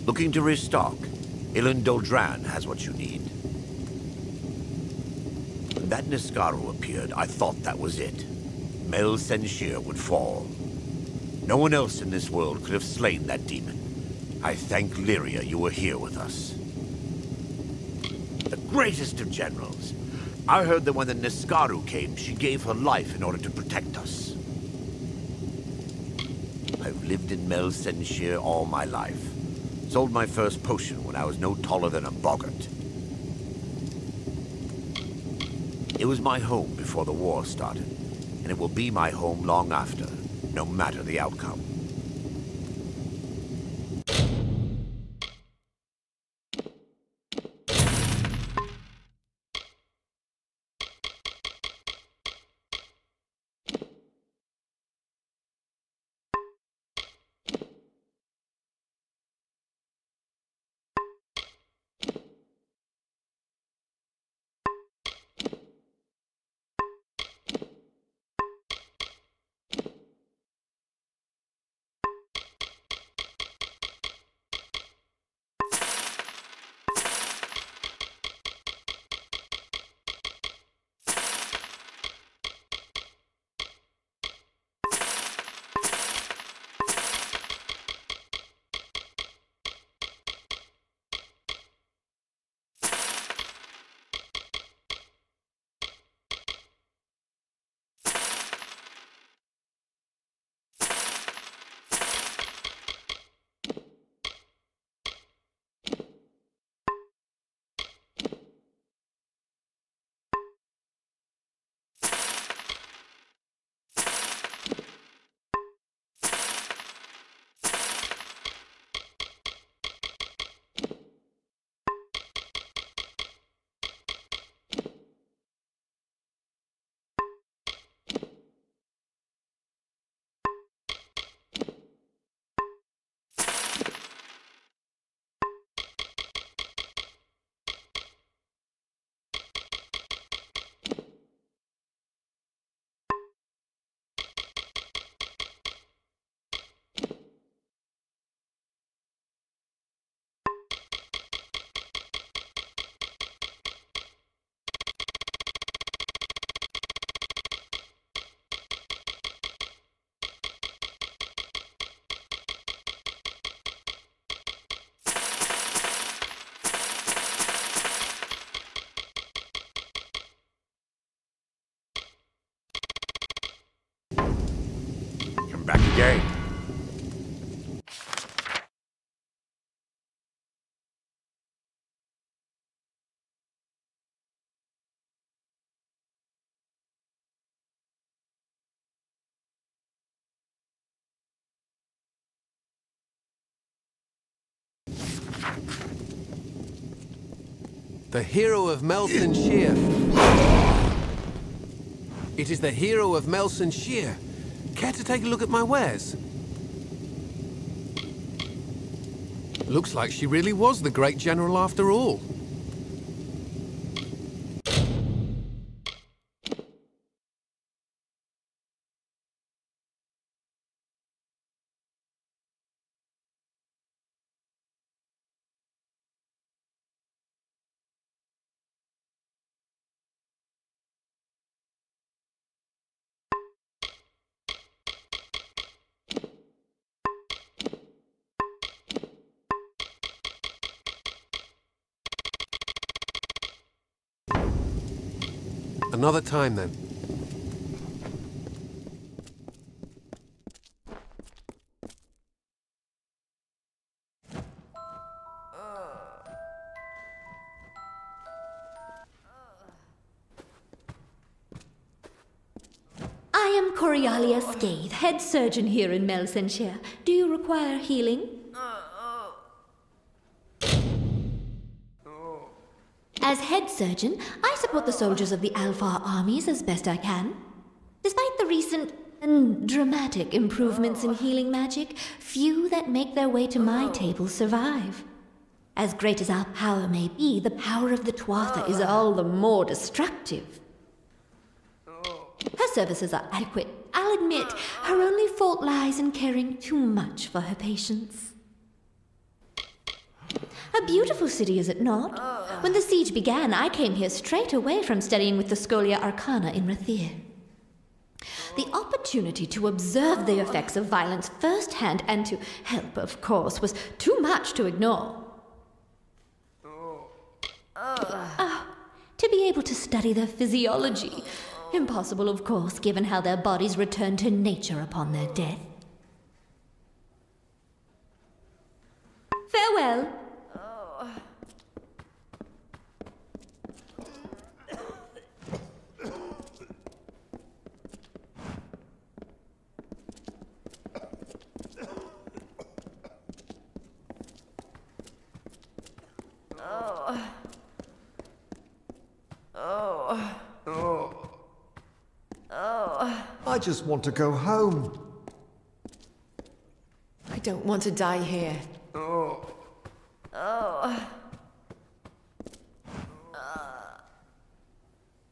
Looking to restock? Do'Urdena has what you need. When that Niskaru appeared, I thought that was it. Mel Senshir would fall. No one else in this world could have slain that demon. I thank Lyria you were here with us. The greatest of generals. I heard that when the Niskaru came, she gave her life in order to protect us. I've lived in Mel Senshir all my life. Sold my first potion when I was no taller than a boggart. It was my home before the war started, and it will be my home long after, no matter the outcome. Back again. The hero of Mel Senshir. It is the hero of Mel Senshir. Care to take a look at my wares? Looks like she really was the great general after all. Another time, then. I am Corialia Scathe, head surgeon here in Mel Senshir. Do you require healing? As head surgeon, I support the soldiers of the Alpha armies as best I can. Despite the recent and dramatic improvements in healing magic, few that make their way to my table survive. As great as our power may be, the power of the Tuatha is all the more destructive. Her services are adequate. I'll admit, her only fault lies in caring too much for her patients. A beautiful city, is it not? When the siege began, I came here straight away from studying with the Scholia Arcana in Rathir. The opportunity to observe the effects of violence firsthand and to help, of course, was too much to ignore. To be able to study their physiology. Impossible, of course, given how their bodies return to nature upon their death. Farewell. I just want to go home. I don't want to die here.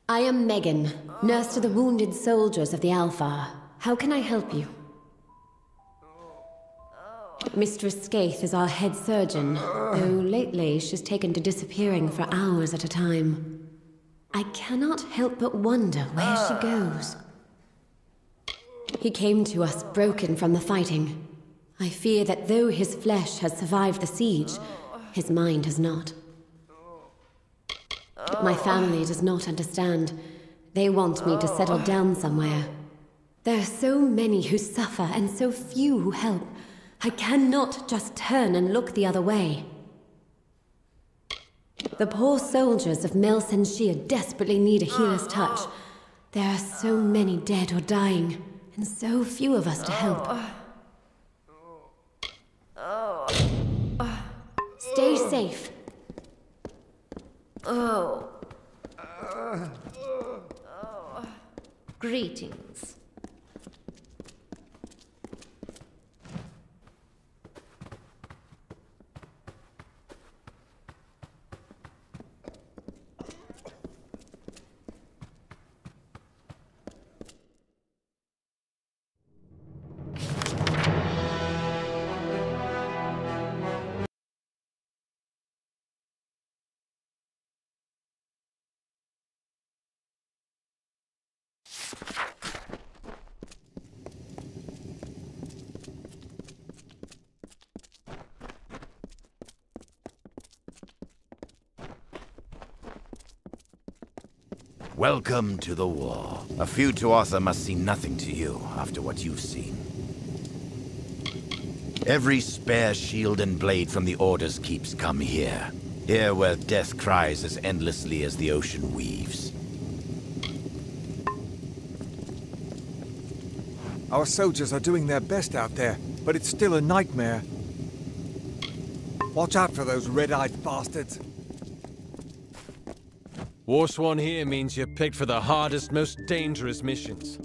I am Megan, nurse to the wounded soldiers of the Alpha. How can I help you? Mistress Skaith is our head surgeon, though lately she's taken to disappearing for hours at a time. I cannot help but wonder where she goes. He came to us broken from the fighting. I fear that though his flesh has survived the siege, his mind has not. My family does not understand. They want me to settle down somewhere. There are so many who suffer and so few who help. I cannot just turn and look the other way. The poor soldiers of Mel Senshir desperately need a healer's touch. There are so many dead or dying, and so few of us to help. Stay safe. Greetings. Welcome to the war. A feud to Arthur must seem nothing to you after what you've seen. Every spare shield and blade from the Order's keeps come here. Here where death cries as endlessly as the ocean weaves. Our soldiers are doing their best out there, but it's still a nightmare. Watch out for those red-eyed bastards. War Swan here means you're picked for the hardest, most dangerous missions.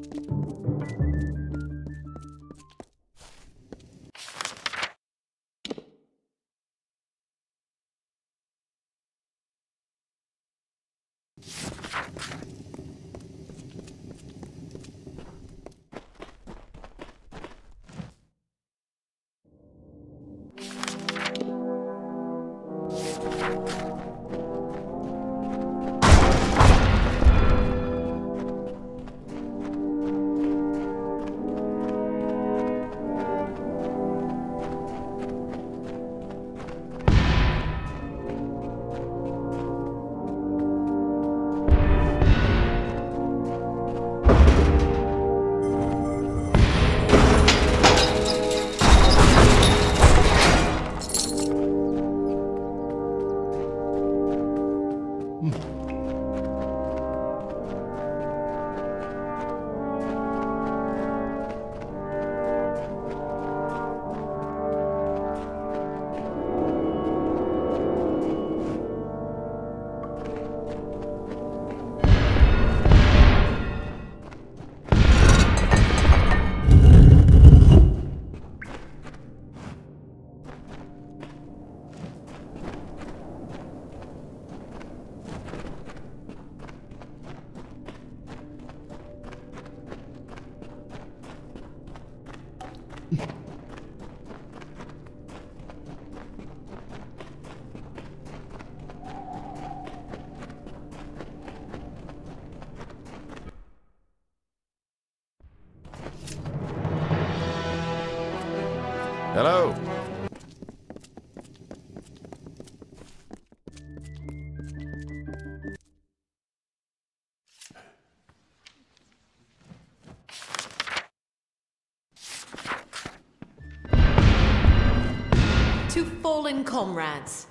Hello. To fallen comrades.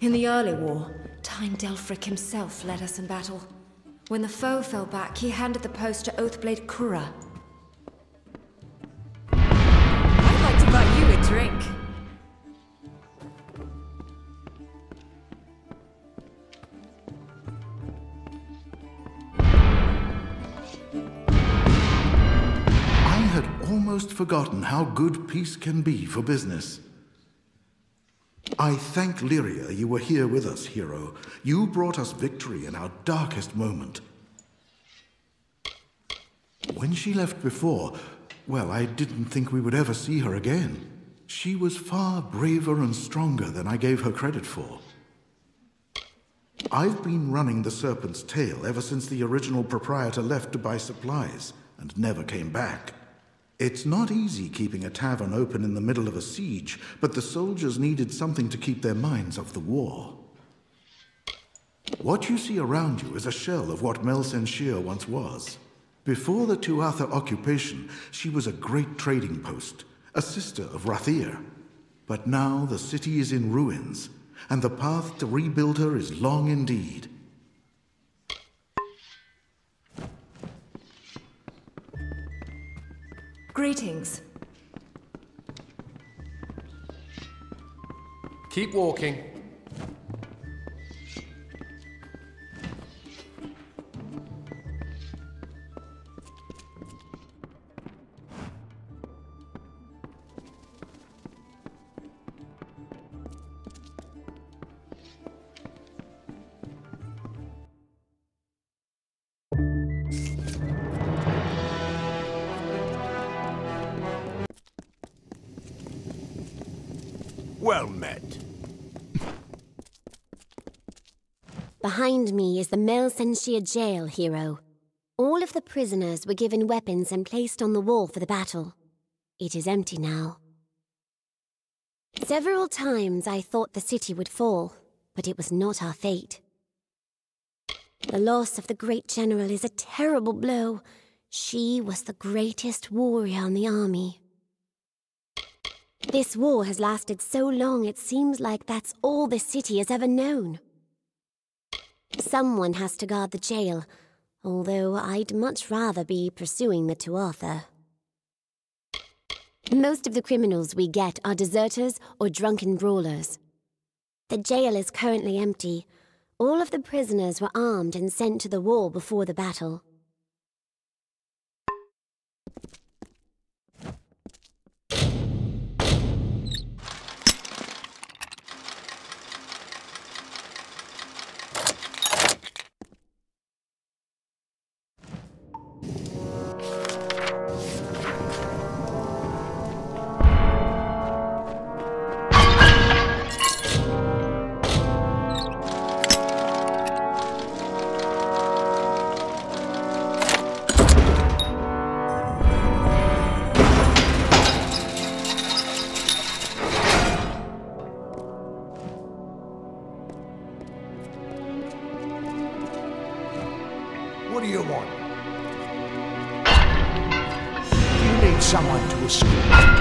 In the early war, Tyne Delfric himself led us in battle. When the foe fell back, he handed the post to Oathblade Kura. I'd like to buy you a drink. I had almost forgotten how good peace can be for business. I thank Lyria you were here with us, hero. You brought us victory in our darkest moment. When she left before, well, I didn't think we would ever see her again. She was far braver and stronger than I gave her credit for. I've been running the Serpent's Tail ever since the original proprietor left to buy supplies, and never came back. It's not easy keeping a tavern open in the middle of a siege, but the soldiers needed something to keep their minds off the war. What you see around you is a shell of what Mel Senshir once was. Before the Tuatha occupation, she was a great trading post, a sister of Rathir. But now the city is in ruins, and the path to rebuild her is long indeed. Greetings. Keep walking. Well met. Behind me is the Mel Senshir jail, hero. All of the prisoners were given weapons and placed on the wall for the battle. It is empty now. Several times I thought the city would fall, but it was not our fate. The loss of the great general is a terrible blow. She was the greatest warrior in the army. This war has lasted so long it seems like that's all the city has ever known. Someone has to guard the jail, although I'd much rather be pursuing the Tuatha. Most of the criminals we get are deserters or drunken brawlers. The jail is currently empty. All of the prisoners were armed and sent to the wall before the battle. What do you want? You need someone to escort.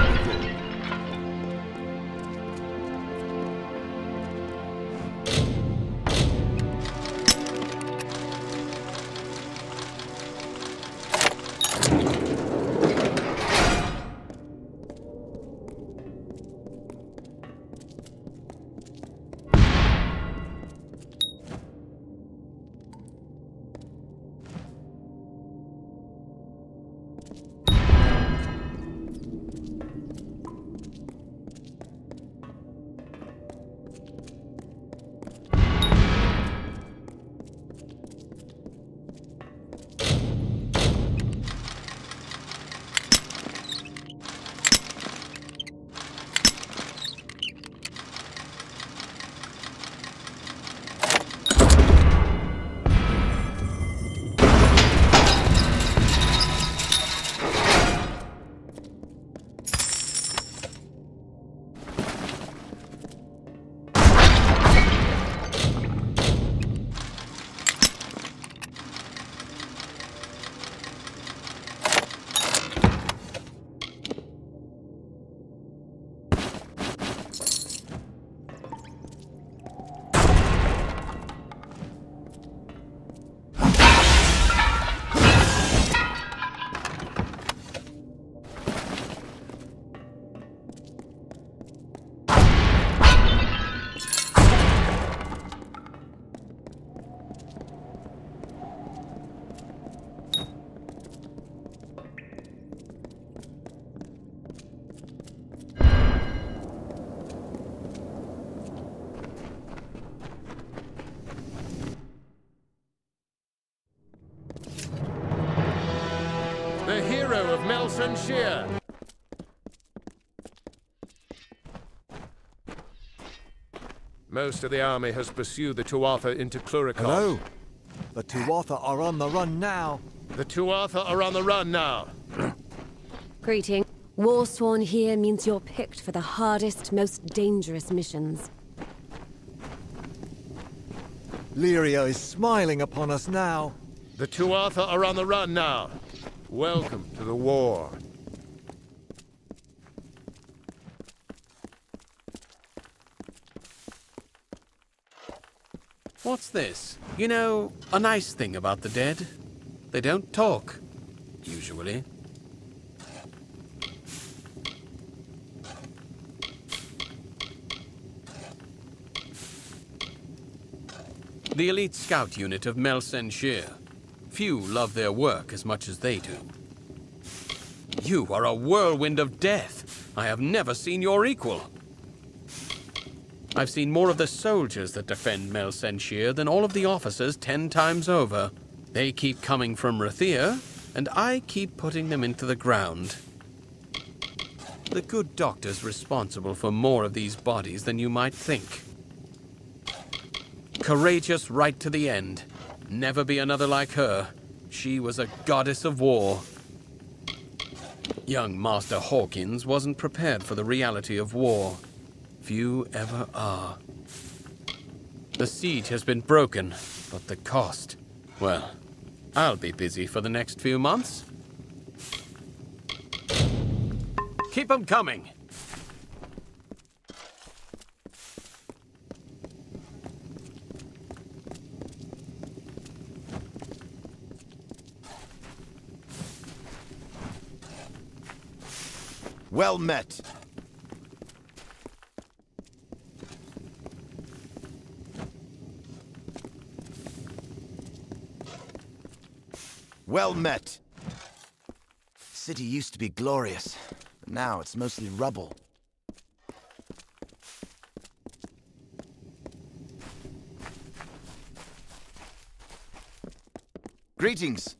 hero of Mel Senshir. Most of the army has pursued the Tuatha into Cluricon. Hello? The Tuatha are on the run now. The Tuatha are on the run now. Greeting. Warsworn here means you're picked for the hardest, most dangerous missions. Lyria is smiling upon us now. The Tuatha are on the run now. Welcome to the war. What's this? You know, a nice thing about the dead. They don't talk, usually. The elite scout unit of Mel Senshir. Few love their work as much as they do. You are a whirlwind of death. I have never seen your equal. I've seen more of the soldiers that defend Mel Senshir than all of the officers 10 times over. They keep coming from Rathir, and I keep putting them into the ground. The good doctor's responsible for more of these bodies than you might think. Courageous right to the end. Never be another like her. She was a goddess of war. Young Master Hawkins wasn't prepared for the reality of war. Few ever are. The siege has been broken, but the cost... Well, I'll be busy for the next few months. Keep 'em coming! Well met. Well met. City used to be glorious, but now it's mostly rubble. Greetings.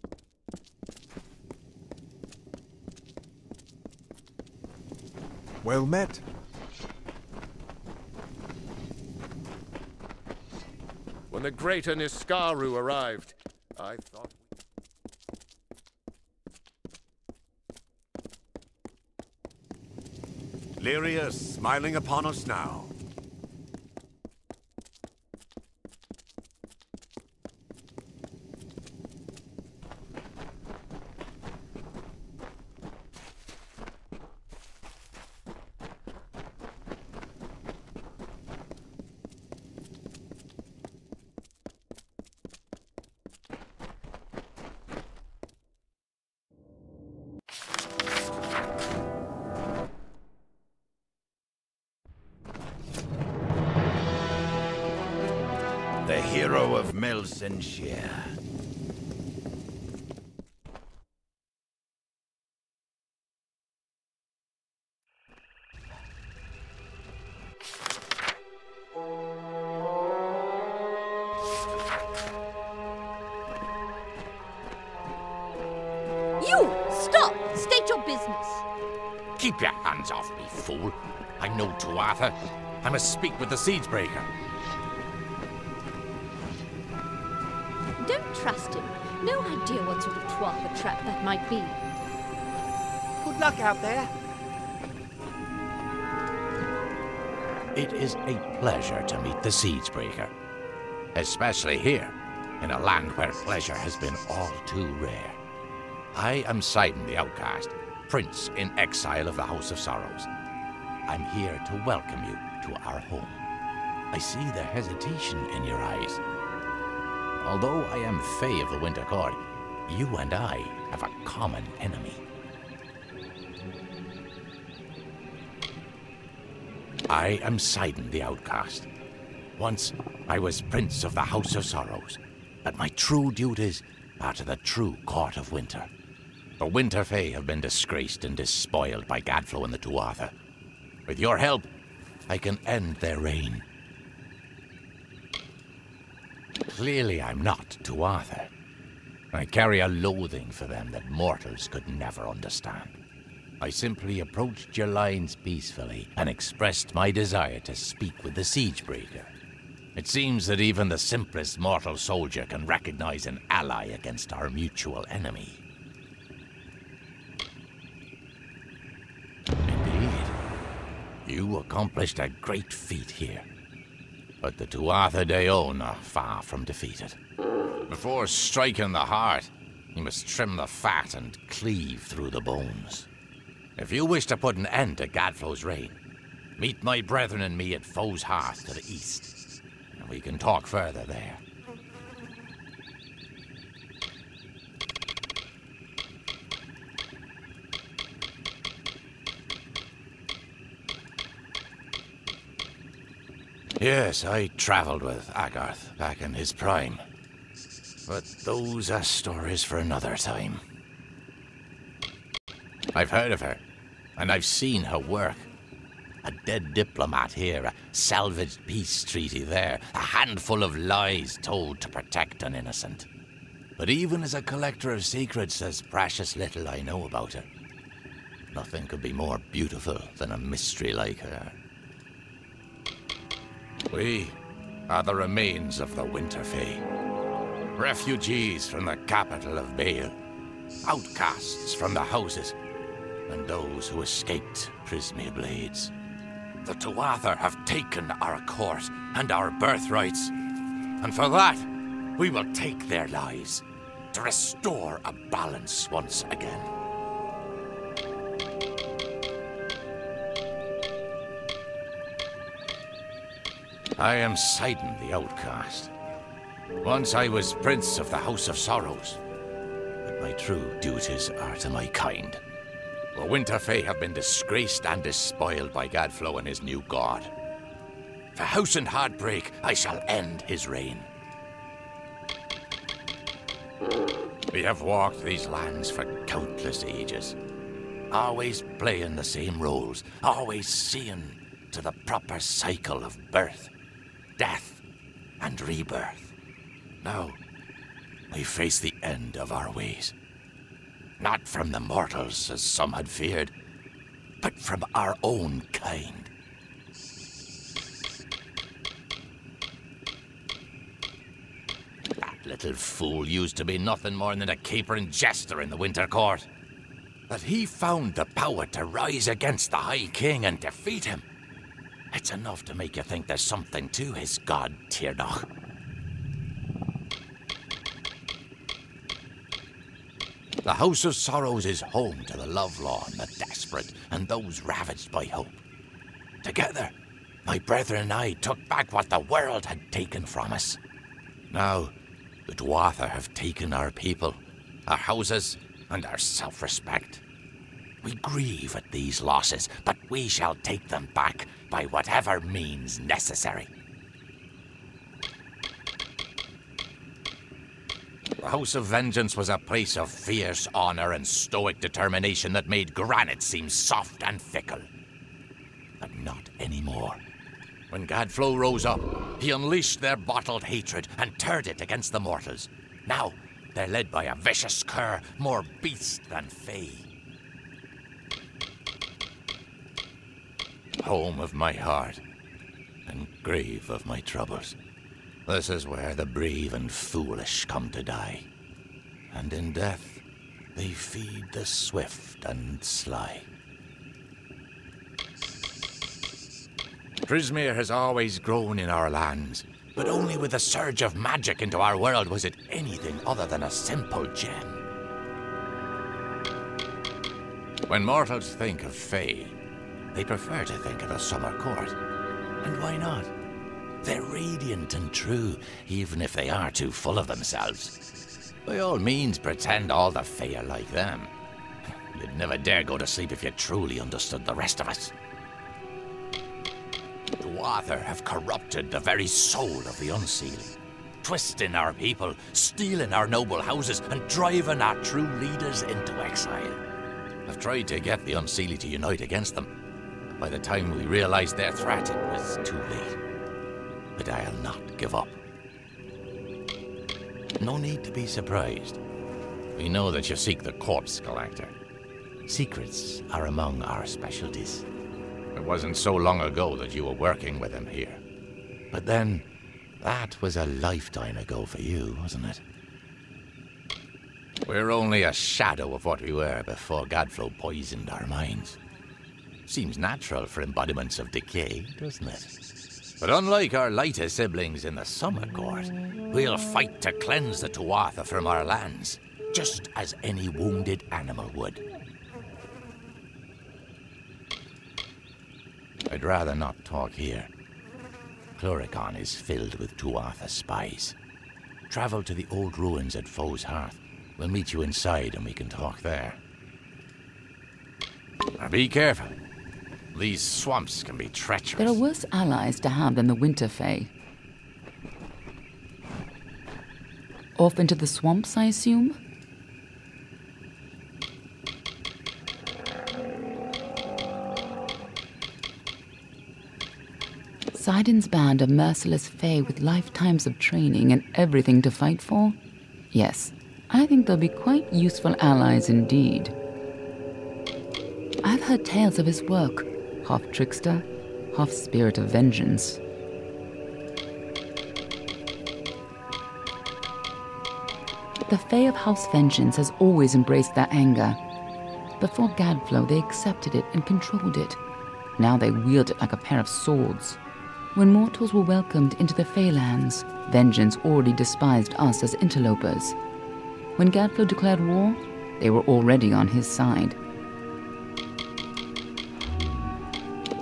Well met. When the great Niskaru arrived, I thought... Lyria is smiling upon us now. The hero of Mel Senshir. You! Stop! State your business. Keep your hands off me, fool. I'm no Tuatha. I must speak with the Siegebreaker. Don't trust him. No idea what sort of Tuatha trap that might be. Good luck out there. It is a pleasure to meet the Siegebreaker. Especially here, in a land where pleasure has been all too rare. I am Sidon the Outcast, Prince in exile of the House of Sorrows. I'm here to welcome you to our home. I see the hesitation in your eyes. Although I am Fae of the Winter Court, you and I have a common enemy. I am Sidon the Outcast. Once, I was Prince of the House of Sorrows, but my true duties are to the true Court of Winter. The Winter Fae have been disgraced and despoiled by Gadflo and the Tuatha. With your help, I can end their reign. Clearly I'm not Tuatha. I carry a loathing for them that mortals could never understand. I simply approached your lines peacefully and expressed my desire to speak with the Siegebreaker. It seems that even the simplest mortal soldier can recognize an ally against our mutual enemy. Indeed, you accomplished a great feat here. But the Tuatha De Own are far from defeated. Before striking the heart, you must trim the fat and cleave through the bones. If you wish to put an end to Gadflo's reign, meet my brethren and me at Foe's Hearth to the east, and we can talk further there. Yes, I traveled with Agarth back in his prime. But those are stories for another time. I've heard of her, and I've seen her work. A dead diplomat here, a salvaged peace treaty there, a handful of lies told to protect an innocent. But even as a collector of secrets, there's precious little I know about her. Nothing could be more beautiful than a mystery like her. We are the remains of the Winter Fae. Refugees from the capital of Bale. Outcasts from the houses. And those who escaped Prismere Blades. The Tuatha have taken our court and our birthrights. And for that, we will take their lives to restore a balance once again. I am Sidon the Outcast. Once I was Prince of the House of Sorrows, but my true duties are to my kind. The Winter Fae have been disgraced and despoiled by Gadflo and his new god. For House and Heartbreak, I shall end his reign. We have walked these lands for countless ages, always playing the same roles, always seeing to the proper cycle of birth, death, and rebirth. Now, we face the end of our ways. Not from the mortals, as some had feared, but from our own kind. That little fool used to be nothing more than a capering jester in the Winter Court. But he found the power to rise against the High King and defeat him. It's enough to make you think there's something to his god, Tirnoch. The House of Sorrows is home to the lovelorn, the desperate, and those ravaged by hope. Together, my brethren and I took back what the world had taken from us. Now, the Tuatha have taken our people, our houses, and our self-respect. We grieve at these losses, but we shall take them back by whatever means necessary. The House of Vengeance was a place of fierce honor and stoic determination that made granite seem soft and fickle. But not anymore. When Gadflo rose up, he unleashed their bottled hatred and turned it against the mortals. Now, they're led by a vicious cur, more beast than fae. Home of my heart, and grave of my troubles. This is where the brave and foolish come to die. And in death, they feed the swift and sly. Prismere has always grown in our lands, but only with the surge of magic into our world was it anything other than a simple gem. When mortals think of Fae, they prefer to think of a summer court. And why not? They're radiant and true, even if they are too full of themselves. By all means, pretend all the Fae are like them. You'd never dare go to sleep if you truly understood the rest of us. The Tuatha have corrupted the very soul of the Unseelie, twisting our people, stealing our noble houses, and driving our true leaders into exile. I've tried to get the Unseelie to unite against them. By the time we realized their threat, it was too late. But I'll not give up. No need to be surprised. We know that you seek the corpse collector. Secrets are among our specialties. It wasn't so long ago that you were working with him here. But then, that was a lifetime ago for you, wasn't it? We're only a shadow of what we were before Gadflow poisoned our minds. Seems natural for embodiments of decay, doesn't it? But unlike our lighter siblings in the Summer Court, we'll fight to cleanse the Tuatha from our lands, just as any wounded animal would. I'd rather not talk here. Cluricon is filled with Tuatha spies. Travel to the old ruins at Foe's Hearth. We'll meet you inside and we can talk there. Now be careful. These swamps can be treacherous. There are worse allies to have than the Winter Fae. Off into the swamps, I assume? Sidon's band of merciless Fae with lifetimes of training and everything to fight for? Yes, I think they'll be quite useful allies indeed. I've heard tales of his work, half trickster, half spirit of vengeance. The Fae of House Vengeance has always embraced their anger. Before Gadflow, they accepted it and controlled it. Now they wield it like a pair of swords. When mortals were welcomed into the Faelands, vengeance already despised us as interlopers. When Gadflow declared war, they were already on his side.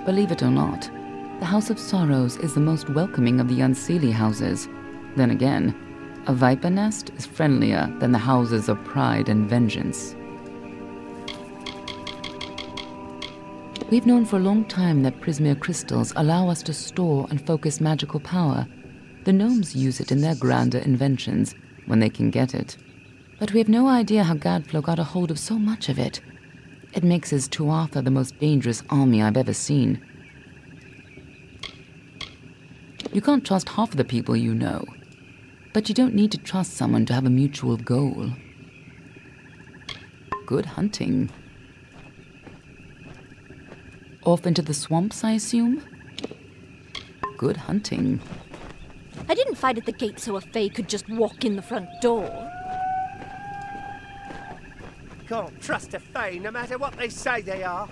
Believe it or not, the House of Sorrows is the most welcoming of the Unseelie houses. Then again, a viper nest is friendlier than the houses of pride and vengeance. We've known for a long time that Prismere crystals allow us to store and focus magical power. The gnomes use it in their grander inventions, when they can get it. But we have no idea how Gadflow got a hold of so much of it. It makes his Tuatha the most dangerous army I've ever seen. You can't trust half of the people you know, but you don't need to trust someone to have a mutual goal. Good hunting. Off into the swamps, I assume? Good hunting. I didn't fight at the gate so a Fae could just walk in the front door. Can't trust a Fae no matter what they say they are.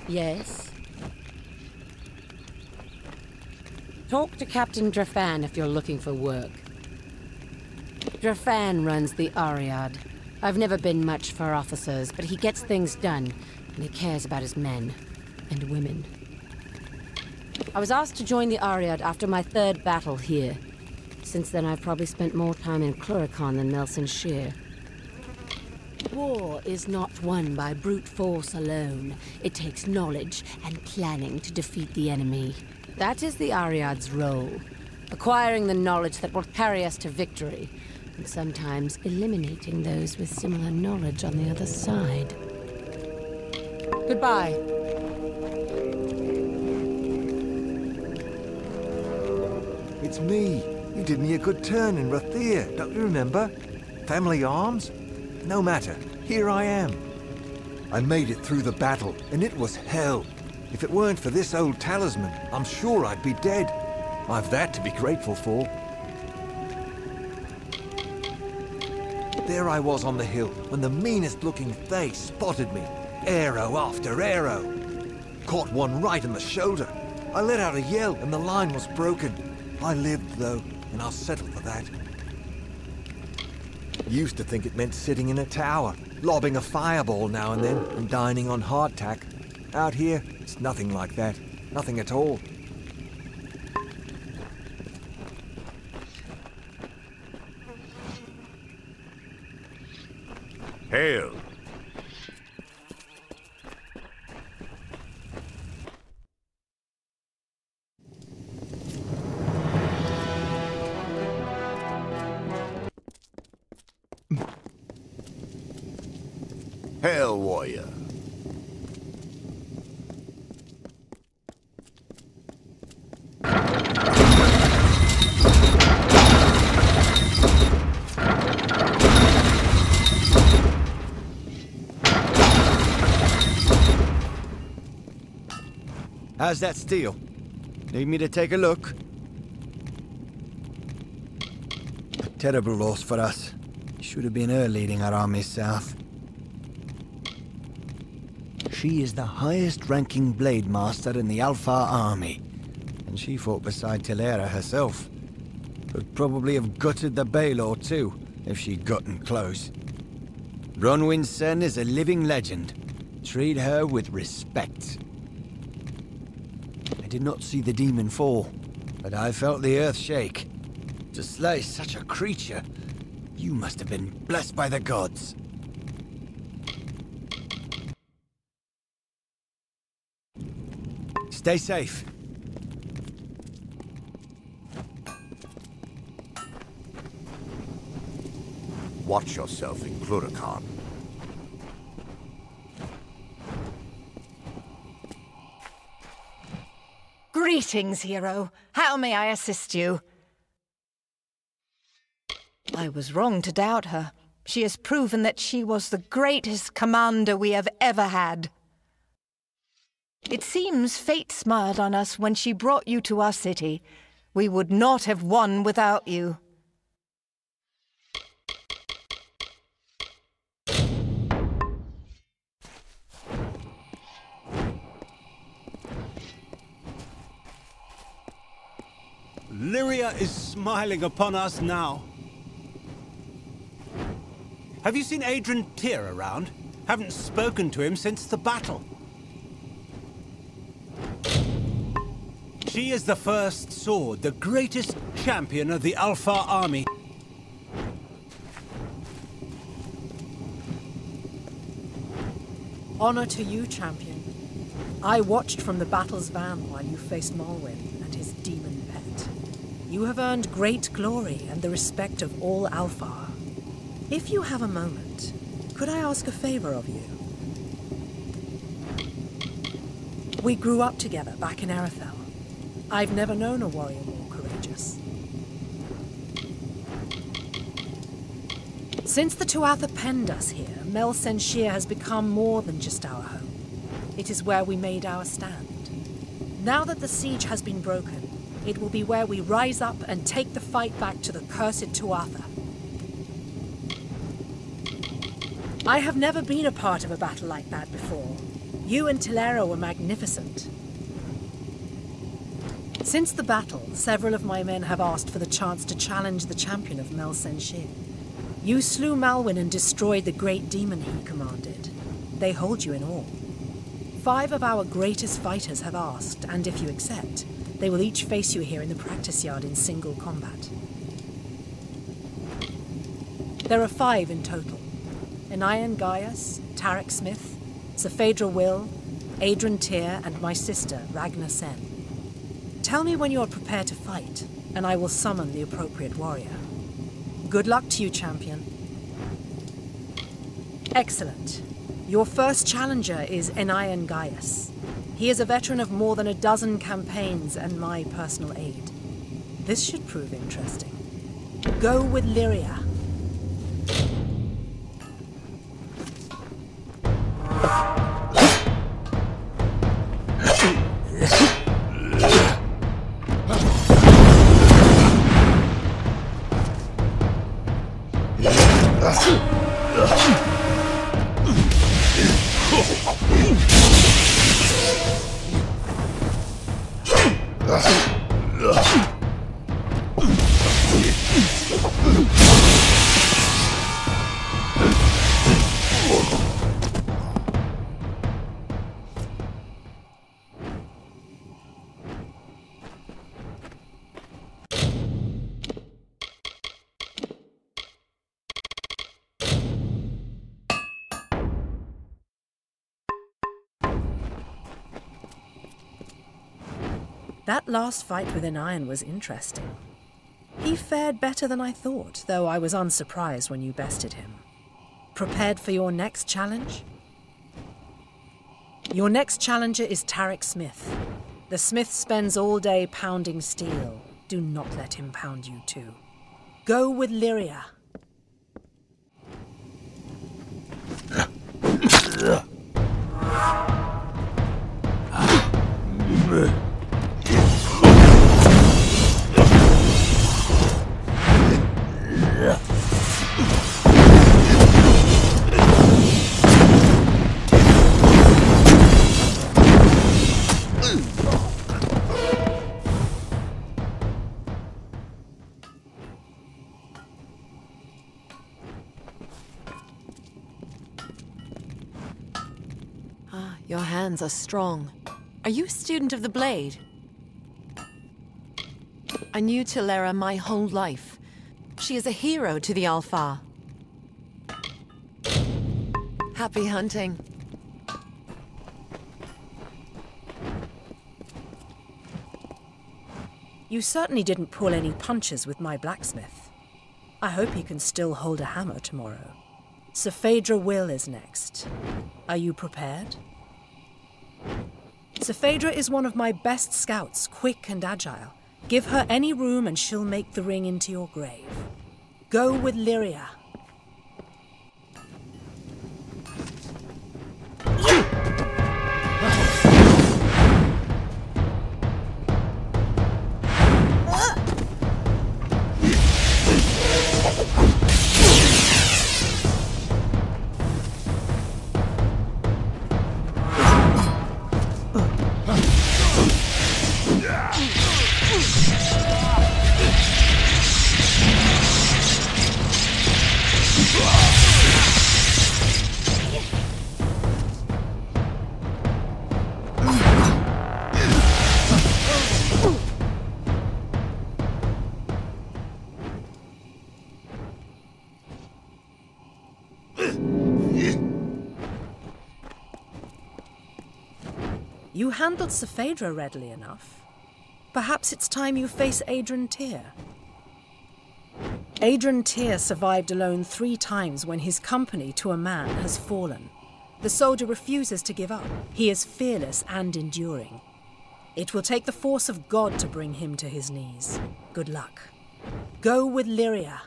Yes? Talk to Captain Drafan if you're looking for work. Drafan runs the Ariad. I've never been much for officers, but he gets things done, and he cares about his men and women. I was asked to join the Ariad after my third battle here. Since then, I've probably spent more time in Cluricon than Mel Senshir. War is not won by brute force alone. It takes knowledge and planning to defeat the enemy. That is the Ariad's role, acquiring the knowledge that will carry us to victory, and sometimes eliminating those with similar knowledge on the other side. Goodbye. It's me. You did me a good turn in Rathir, don't you remember? Family arms? No matter, here I am. I made it through the battle, and it was hell. If it weren't for this old talisman, I'm sure I'd be dead. I've that to be grateful for. There I was on the hill, when the meanest-looking Fae spotted me. Arrow after arrow. Caught one right in the shoulder. I let out a yell, and the line was broken. I lived, though, and I'll settle for that. Used to think it meant sitting in a tower, lobbing a fireball now and then, and dining on hardtack. Out here, it's nothing like that. Nothing at all. Hail! Hail, warrior. How's that steel? Need me to take a look? A terrible loss for us. Should have been her leading our armies south. She is the highest-ranking blade master in the Alpha army, and she fought beside Telera herself. Would probably have gutted the Baylor too, if she'd gotten close. Bronwyn's son is a living legend. Treat her with respect. I did not see the demon fall, but I felt the earth shake. To slay such a creature, you must have been blessed by the gods. Stay safe. Watch yourself in Cluracan. Greetings, hero. How may I assist you? I was wrong to doubt her. She has proven that she was the greatest commander we have ever had. It seems fate smiled on us when she brought you to our city. We would not have won without you. Lyria is smiling upon us now. Have you seen Adrian Tyr around? Haven't spoken to him since the battle. She is the first sword, the greatest champion of the Alpha army. Honor to you, champion. I watched from the battle's van while you faced Malwyn and his demon pet. You have earned great glory and the respect of all Alpha. If you have a moment, could I ask a favor of you? We grew up together back in Arethel. I've never known a warrior more courageous. Since the Tuatha penned us here, Mel Senshir has become more than just our home. It is where we made our stand. Now that the siege has been broken, it will be where we rise up and take the fight back to the cursed Tuatha. I have never been a part of a battle like that before. You and Telera were magnificent. Since the battle, several of my men have asked for the chance to challenge the champion of Mel Senshir. You slew Malwyn and destroyed the great demon he commanded. They hold you in awe. 5 of our greatest fighters have asked, and if you accept, they will each face you here in the practice yard in single combat. There are 5 in total. Enian Gaius, Tarek Smith, Saphedra Will, Adrian Tyr, and my sister, Ragnar Sen. Tell me when you are prepared to fight, and I will summon the appropriate warrior. Good luck to you, champion. Excellent. Your first challenger is Enian Gaius. He is a veteran of more than a dozen campaigns and my personal aid. This should prove interesting. Go with Lyria. That last fight with Enian was interesting. He fared better than I thought, though I was unsurprised when you bested him. Prepared for your next challenge? Your next challenger is Tarek Smith. The smith spends all day pounding steel. Do not let him pound you too. Go with Lyria. Your hands are strong. Are you a student of the blade? I knew Tilera my whole life. She is a hero to the Alpha. Happy hunting. You certainly didn't pull any punches with my blacksmith. I hope he can still hold a hammer tomorrow. Sir Phaedra Will is next. Are you prepared? Sir Phaedra is one of my best scouts, quick and agile. Give her any room and she'll make the ring into your grave. Go with Lyria. You handled Sir Phaedra readily enough. Perhaps it's time you face Adrian Tyr. Adrian Tyr survived alone 3 times when his company to a man has fallen. The soldier refuses to give up. He is fearless and enduring. It will take the force of God to bring him to his knees. Good luck. Go with Lyria.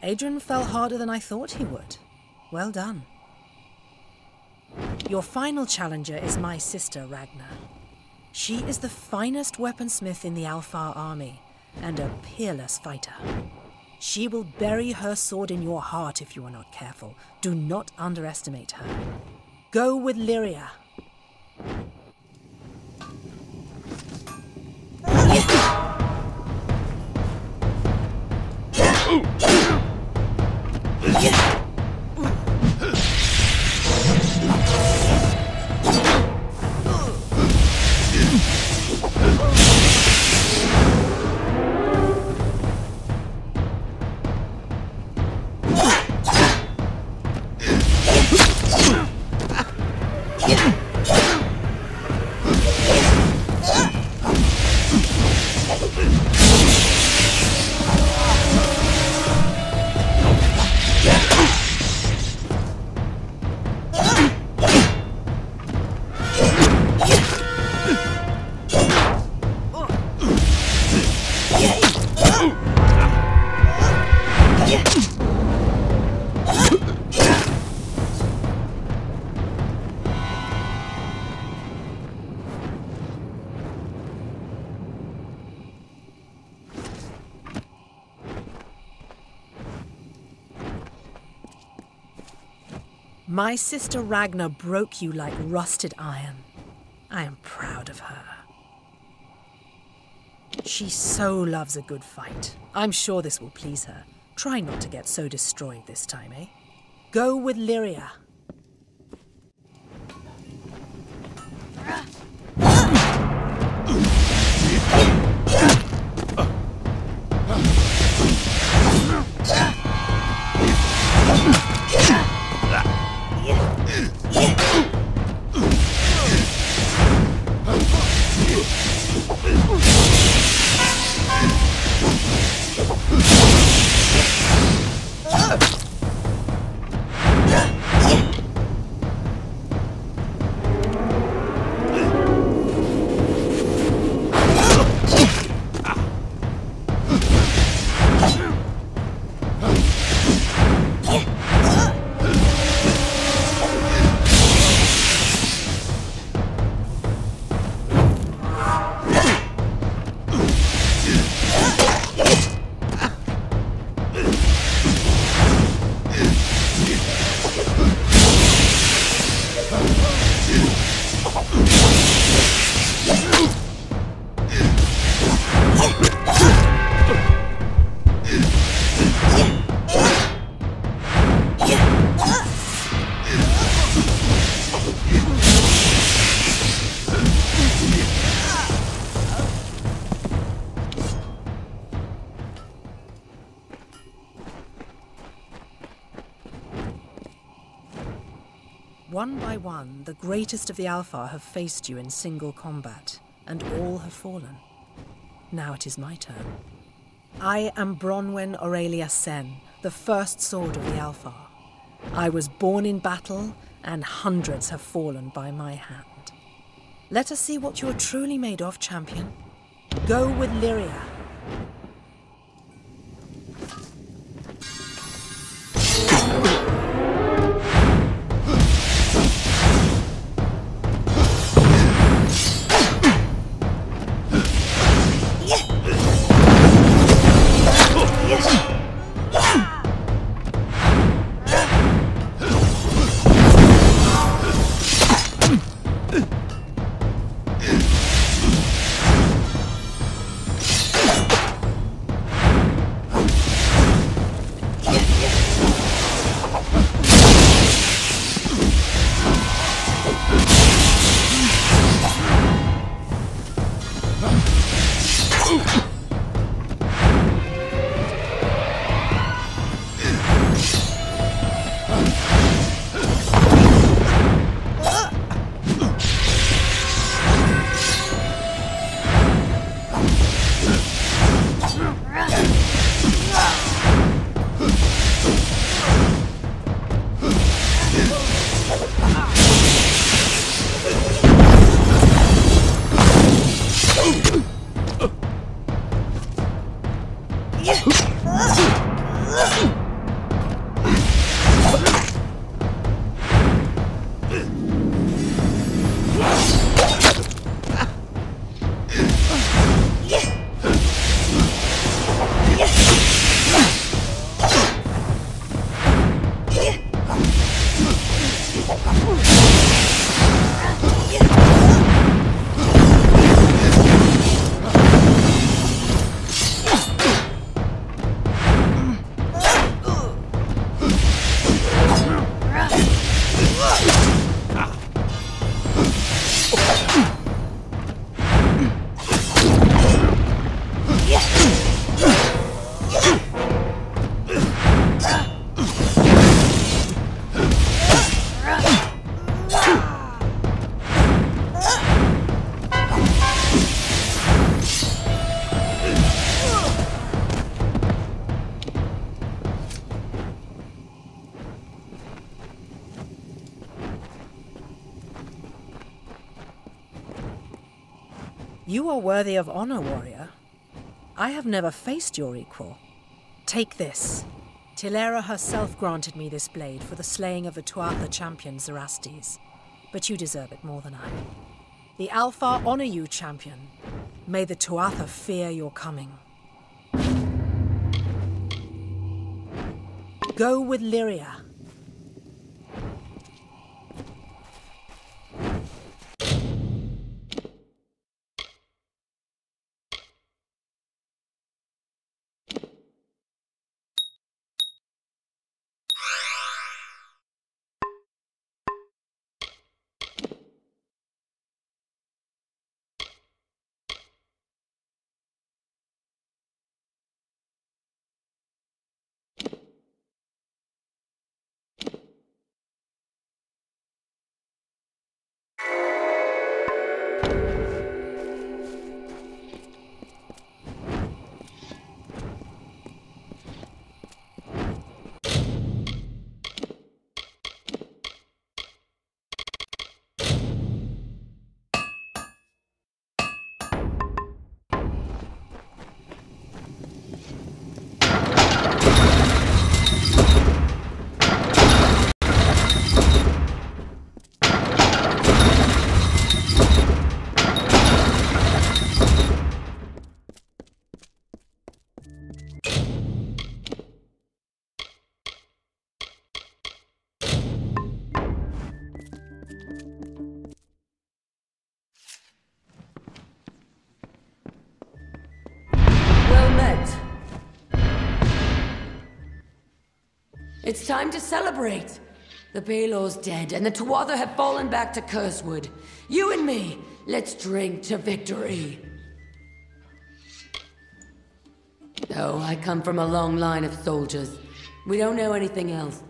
Adrian fell harder than I thought he would. Well done. Your final challenger is my sister, Ragnar. She is the finest weaponsmith in the Alfar army, and a peerless fighter. She will bury her sword in your heart if you are not careful. Do not underestimate her. Go with Lyria. My sister Ragnar broke you like rusted iron. I am proud of her. She so loves a good fight. I'm sure this will please her. Try not to get so destroyed this time, eh? Go with Lyria. One by one, the greatest of the Alpha have faced you in single combat, and all have fallen. Now it is my turn. I am Bronwyn Aurelia Sen, the first sword of the Alpha. I was born in battle, and hundreds have fallen by my hand. Let us see what you are truly made of, champion. Go with Lyria. You are worthy of honor, warrior. I have never faced your equal. Take this. Tilera herself granted me this blade for the slaying of the Tuatha champion Zerastes, but you deserve it more than I. The Alpha honor you, champion. May the Tuatha fear your coming. Go with Lyria. It's time to celebrate. The Baelor's dead, and the Tuatha have fallen back to Cursewood. You and me, let's drink to victory. Oh, I come from a long line of soldiers. We don't know anything else.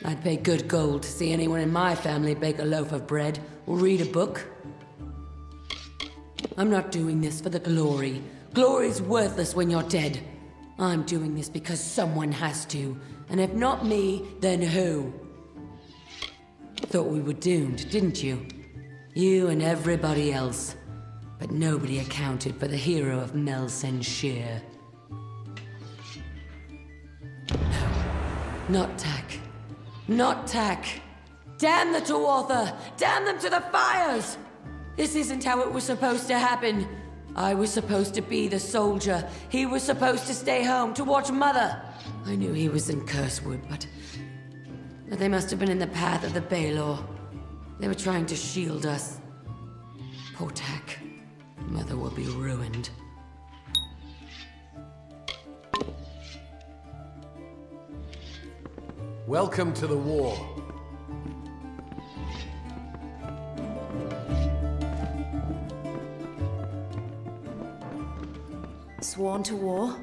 I'd pay good gold to see anyone in my family bake a loaf of bread or read a book. I'm not doing this for the glory. Glory's worthless when you're dead. I'm doing this because someone has to. And if not me, then who? Thought we were doomed, didn't you? You and everybody else. But nobody accounted for the hero of Mel Senshir. Not Tak. Not Tak. Damn the Tuatha! Damn them to the fires! This isn't how it was supposed to happen. I was supposed to be the soldier. He was supposed to stay home to watch Mother. I knew he was in Cursewood, but they must have been in the path of the Baelor. They were trying to shield us. Poor Tak. Mother will be ruined. Welcome to the war. Sworn to war?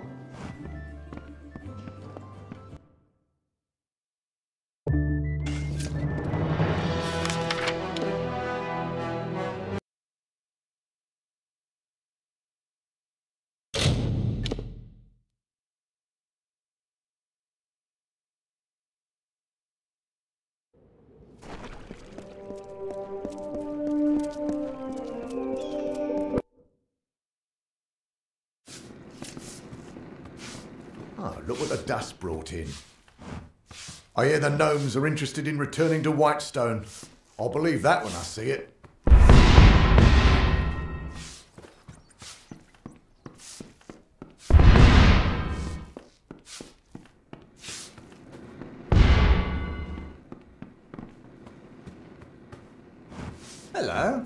Oh, look what the dust brought in. I hear the gnomes are interested in returning to Whitestone. I'll believe that when I see it. Hello.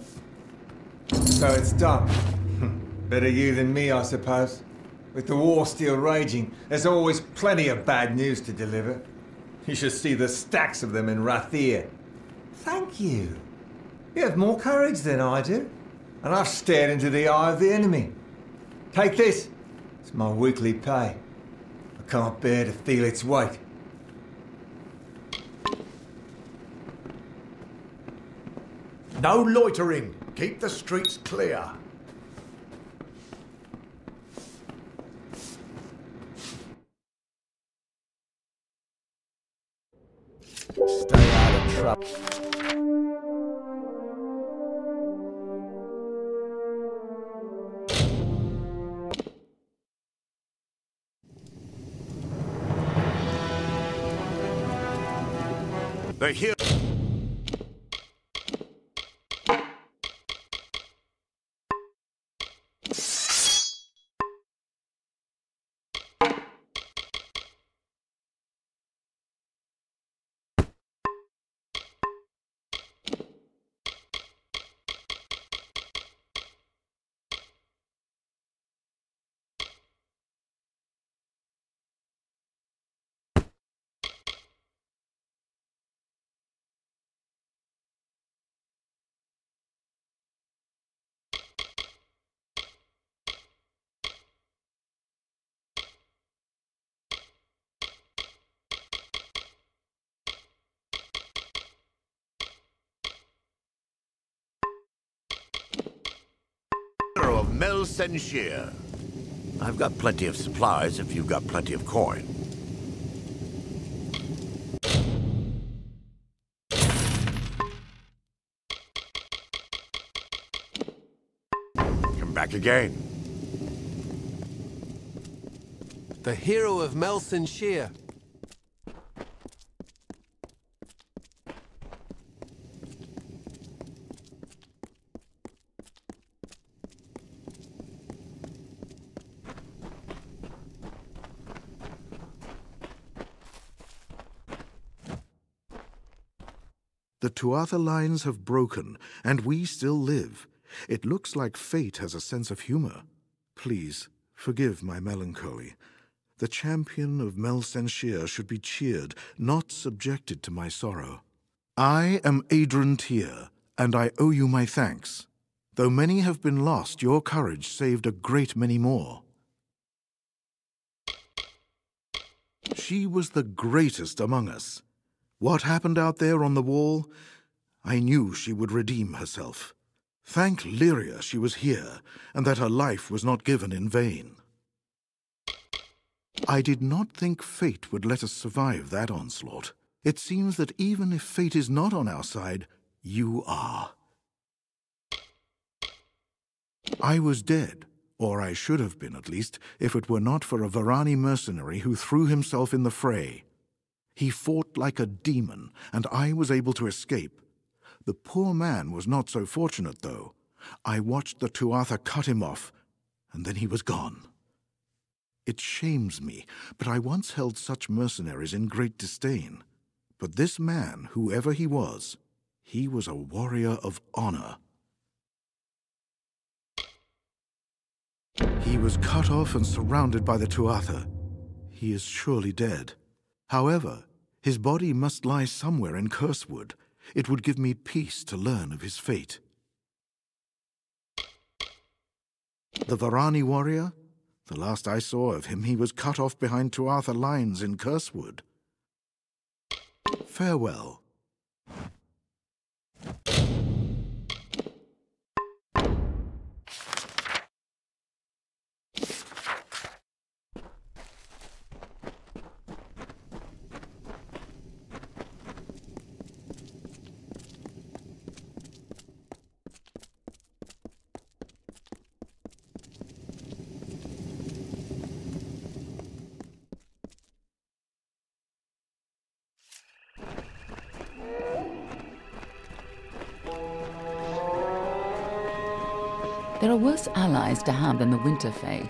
So it's done. Better you than me, I suppose. With the war still raging, there's always plenty of bad news to deliver. You should see the stacks of them in Rathir. Thank you. You have more courage than I do. And I've stared into the eye of the enemy. Take this. It's my weekly pay. I can't bear to feel its weight. No loitering. Keep the streets clear. Stay out of trouble. The hero. Of Mel Senshir. I've got plenty of supplies if you've got plenty of coin. Come back again. The hero of Mel Senshir. The Tuatha lines have broken, and we still live. It looks like fate has a sense of humor. Please, forgive my melancholy. The champion of Mel Senshir should be cheered, not subjected to my sorrow. I am Adrian Tyr, and I owe you my thanks. Though many have been lost, your courage saved a great many more. She was the greatest among us. What happened out there on the wall? I knew she would redeem herself. Thank Lyria she was here, and that her life was not given in vain. I did not think fate would let us survive that onslaught. It seems that even if fate is not on our side, you are. I was dead, or I should have been at least, if it were not for a Varani mercenary who threw himself in the fray. He fought like a demon, and I was able to escape. The poor man was not so fortunate, though. I watched the Tuatha cut him off, and then he was gone. It shames me, but I once held such mercenaries in great disdain. But this man, whoever he was a warrior of honor. He was cut off and surrounded by the Tuatha. He is surely dead. However, his body must lie somewhere in Cursewood. It would give me peace to learn of his fate. The Varani warrior? The last I saw of him, he was cut off behind Tuatha lines in Cursewood. Farewell. There are worse allies to have than the Winter Fae.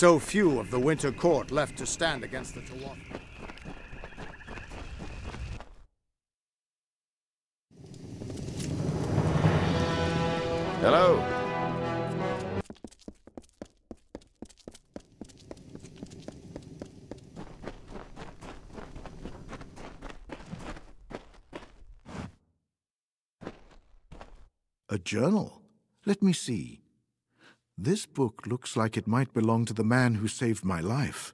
So few of the Winter Court left to stand against the Tuatha. Hello. A journal? Let me see. This book looks like it might belong to the man who saved my life.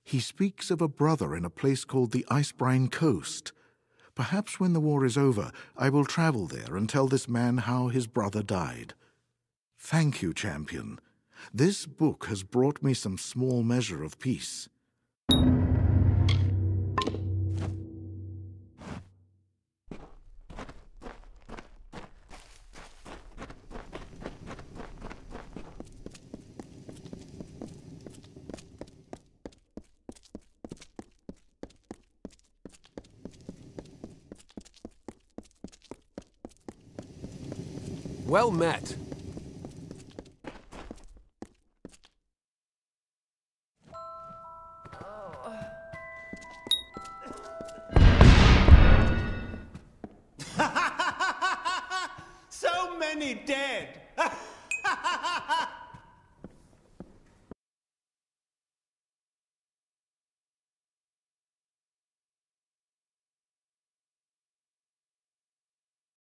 He speaks of a brother in a place called the Icebrine Coast. Perhaps when the war is over, I will travel there and tell this man how his brother died. Thank you, champion. This book has brought me some small measure of peace. Well met. So many dead!